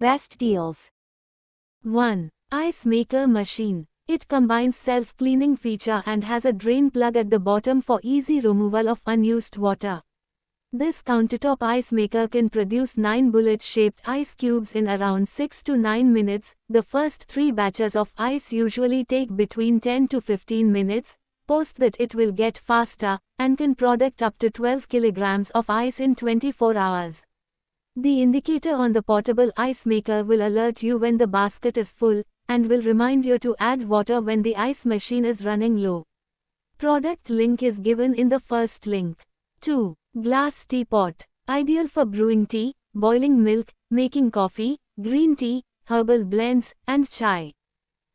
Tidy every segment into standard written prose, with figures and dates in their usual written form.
Best deals. 1. Ice Maker Machine. It combines self-cleaning feature and has a drain plug at the bottom for easy removal of unused water. This countertop ice maker can produce 9 bullet-shaped ice cubes in around 6 to 9 minutes. The first 3 batches of ice usually take between 10 to 15 minutes. Post that it will get faster, and can produce up to 12 kilograms of ice in 24 hours. The indicator on the portable ice maker will alert you when the basket is full, and will remind you to add water when the ice machine is running low. Product link is given in the first link. 2. Glass teapot. Ideal for brewing tea, boiling milk, making coffee, green tea, herbal blends, and chai.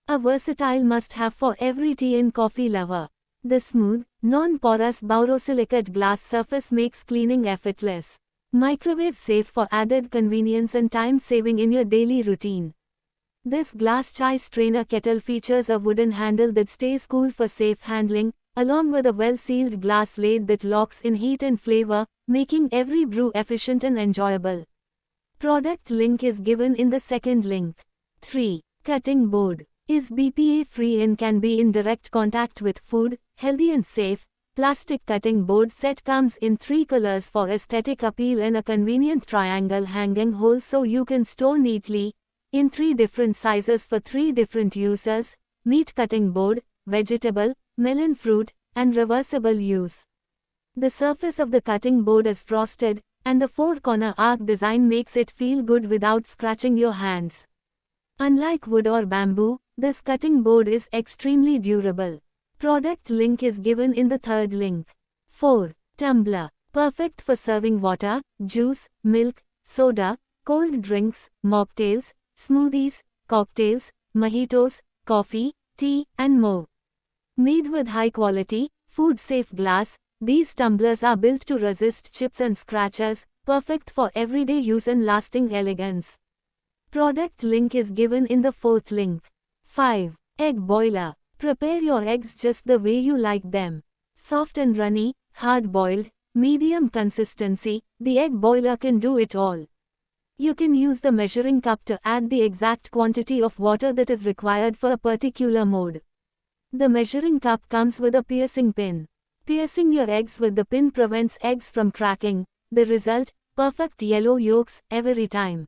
A versatile must-have for every tea and coffee lover. The smooth, non-porous borosilicate glass surface makes cleaning effortless. Microwave safe for added convenience and time saving in your daily routine. This glass chai strainer kettle features a wooden handle that stays cool for safe handling, along with a well-sealed glass lid that locks in heat and flavor, making every brew efficient and enjoyable. Product link is given in the second link. 3. Cutting board. Is BPA free and can be in direct contact with food, healthy and safe. Plastic cutting board set comes in 3 colors for aesthetic appeal and a convenient triangle hanging hole so you can store neatly. In 3 different sizes for 3 different uses: meat cutting board, vegetable, melon fruit, and reversible use. The surface of the cutting board is frosted, and the 4-corner arc design makes it feel good without scratching your hands. Unlike wood or bamboo, this cutting board is extremely durable. Product link is given in the third link. 4. Tumbler. Perfect for serving water, juice, milk, soda, cold drinks, mocktails, smoothies, cocktails, mojitos, coffee, tea, and more. Made with high-quality, food-safe glass, these tumblers are built to resist chips and scratches, perfect for everyday use and lasting elegance. Product link is given in the fourth link. 5. Egg boiler. Prepare your eggs just the way you like them. Soft and runny, hard-boiled, medium consistency, the egg boiler can do it all. You can use the measuring cup to add the exact quantity of water that is required for a particular mode. The measuring cup comes with a piercing pin. Piercing your eggs with the pin prevents eggs from cracking. The result, perfect yellow yolks every time.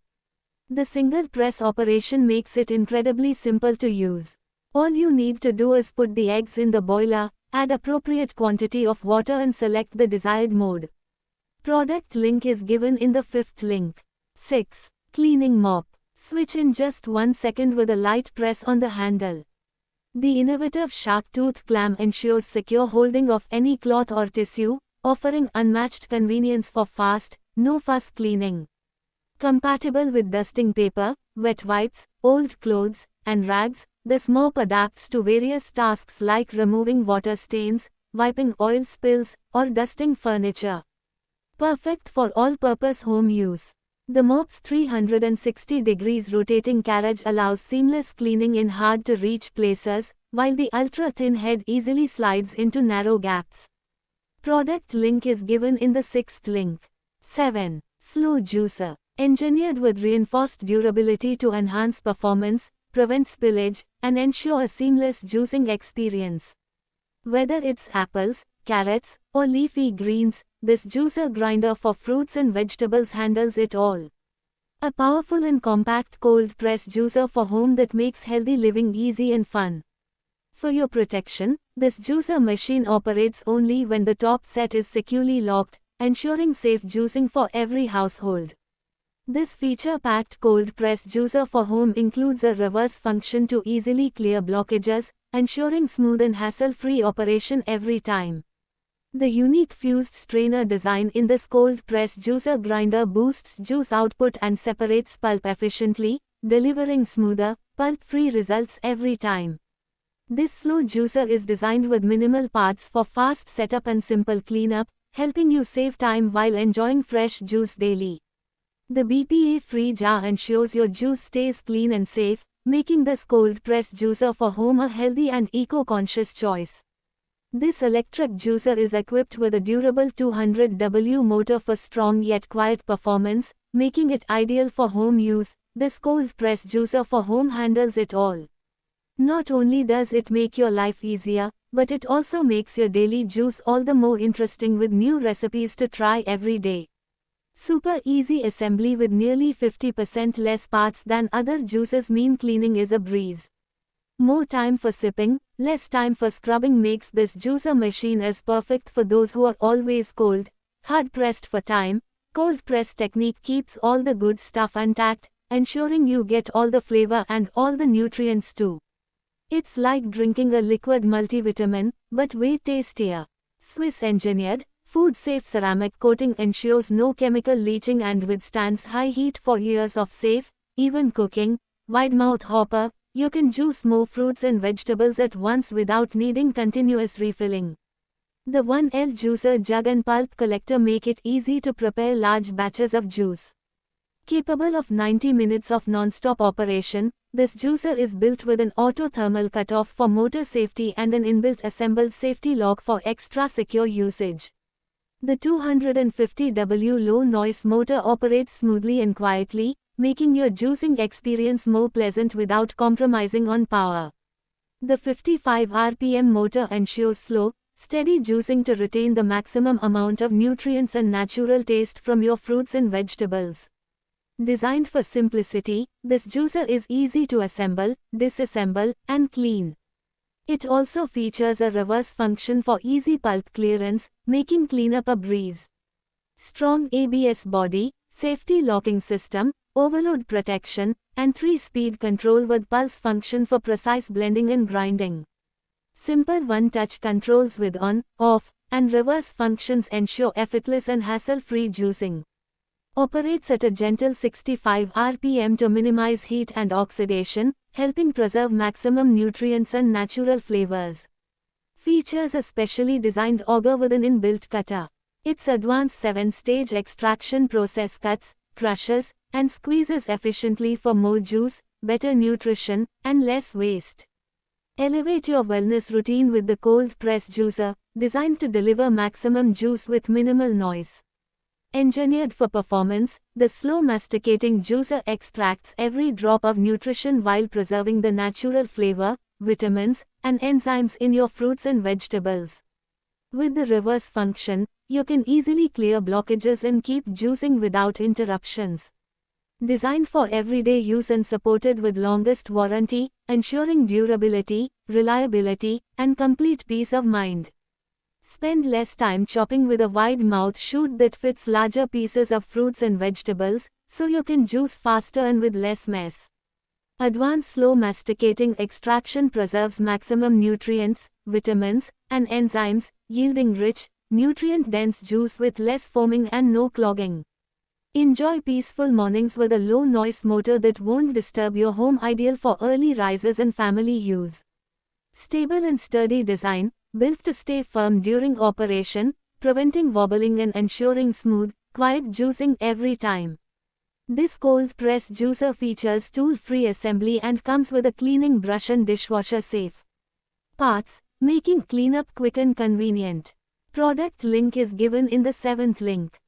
The single press operation makes it incredibly simple to use. All you need to do is put the eggs in the boiler, add appropriate quantity of water and select the desired mode. Product link is given in the fifth link. 6. Cleaning mop. Switch in just 1 second with a light press on the handle. The innovative shark tooth clamp ensures secure holding of any cloth or tissue, offering unmatched convenience for fast, no-fuss cleaning. Compatible with dusting paper, wet wipes, old clothes, and rags, this mop adapts to various tasks like removing water stains, wiping oil spills, or dusting furniture. Perfect for all-purpose home use. The mop's 360 degrees rotating carriage allows seamless cleaning in hard-to-reach places, while the ultra-thin head easily slides into narrow gaps. Product link is given in the sixth link. 7. Slow juicer. Engineered with reinforced durability to enhance performance, prevent spillage, and ensure a seamless juicing experience. Whether it's apples, carrots, or leafy greens, this juicer grinder for fruits and vegetables handles it all. A powerful and compact cold press juicer for home that makes healthy living easy and fun. For your protection, this juicer machine operates only when the top set is securely locked, ensuring safe juicing for every household. This feature-packed cold press juicer for home includes a reverse function to easily clear blockages, ensuring smooth and hassle-free operation every time. The unique fused strainer design in this cold press juicer grinder boosts juice output and separates pulp efficiently, delivering smoother, pulp-free results every time. This slow juicer is designed with minimal parts for fast setup and simple cleanup, helping you save time while enjoying fresh juice daily. The BPA-free jar ensures your juice stays clean and safe, making this cold press juicer for home a healthy and eco-conscious choice. This electric juicer is equipped with a durable 200W motor for strong yet quiet performance, making it ideal for home use, this cold press juicer for home handles it all. Not only does it make your life easier, but it also makes your daily juice all the more interesting with new recipes to try every day. Super easy assembly with nearly 50% less parts than other juicers mean cleaning is a breeze. More time for sipping, less time for scrubbing makes this juicer machine as perfect for those who are always cold, hard-pressed for time. Cold press technique keeps all the good stuff intact, ensuring you get all the flavor and all the nutrients too. It's like drinking a liquid multivitamin, but way tastier. Swiss-engineered, food-safe ceramic coating ensures no chemical leaching and withstands high heat for years of safe, even cooking. Wide-mouth hopper, you can juice more fruits and vegetables at once without needing continuous refilling. The 1L juicer jug and pulp collector make it easy to prepare large batches of juice. Capable of 90 minutes of non-stop operation, this juicer is built with an auto-thermal cutoff for motor safety and an inbuilt assembled safety lock for extra secure usage. The 250W low-noise motor operates smoothly and quietly, making your juicing experience more pleasant without compromising on power. The 55 RPM motor ensures slow, steady juicing to retain the maximum amount of nutrients and natural taste from your fruits and vegetables. Designed for simplicity, this juicer is easy to assemble, disassemble, and clean. It also features a reverse function for easy pulp clearance, making cleanup a breeze. Strong ABS body, safety locking system, overload protection, and 3-speed control with pulse function for precise blending and grinding. Simple one-touch controls with on, off, and reverse functions ensure effortless and hassle-free juicing. Operates at a gentle 65 RPM to minimize heat and oxidation, helping preserve maximum nutrients and natural flavors. Features a specially designed auger with an inbuilt cutter. Its advanced 7-stage extraction process cuts, crushes, and squeezes efficiently for more juice, better nutrition, and less waste. Elevate your wellness routine with the cold press juicer, designed to deliver maximum juice with minimal noise. Engineered for performance, the slow masticating juicer extracts every drop of nutrition while preserving the natural flavor, vitamins, and enzymes in your fruits and vegetables. With the reverse function, you can easily clear blockages and keep juicing without interruptions. Designed for everyday use and supported with longest warranty, ensuring durability, reliability, and complete peace of mind. Spend less time chopping with a wide mouth chute that fits larger pieces of fruits and vegetables, so you can juice faster and with less mess. Advanced slow masticating extraction preserves maximum nutrients, vitamins, and enzymes, yielding rich, nutrient-dense juice with less foaming and no clogging. Enjoy peaceful mornings with a low-noise motor that won't disturb your home, ideal for early risers and family use. Stable and sturdy design, built to stay firm during operation, preventing wobbling and ensuring smooth, quiet juicing every time. This cold press juicer features tool-free assembly and comes with a cleaning brush and dishwasher safe parts, making cleanup quick and convenient. Product link is given in the 7th link.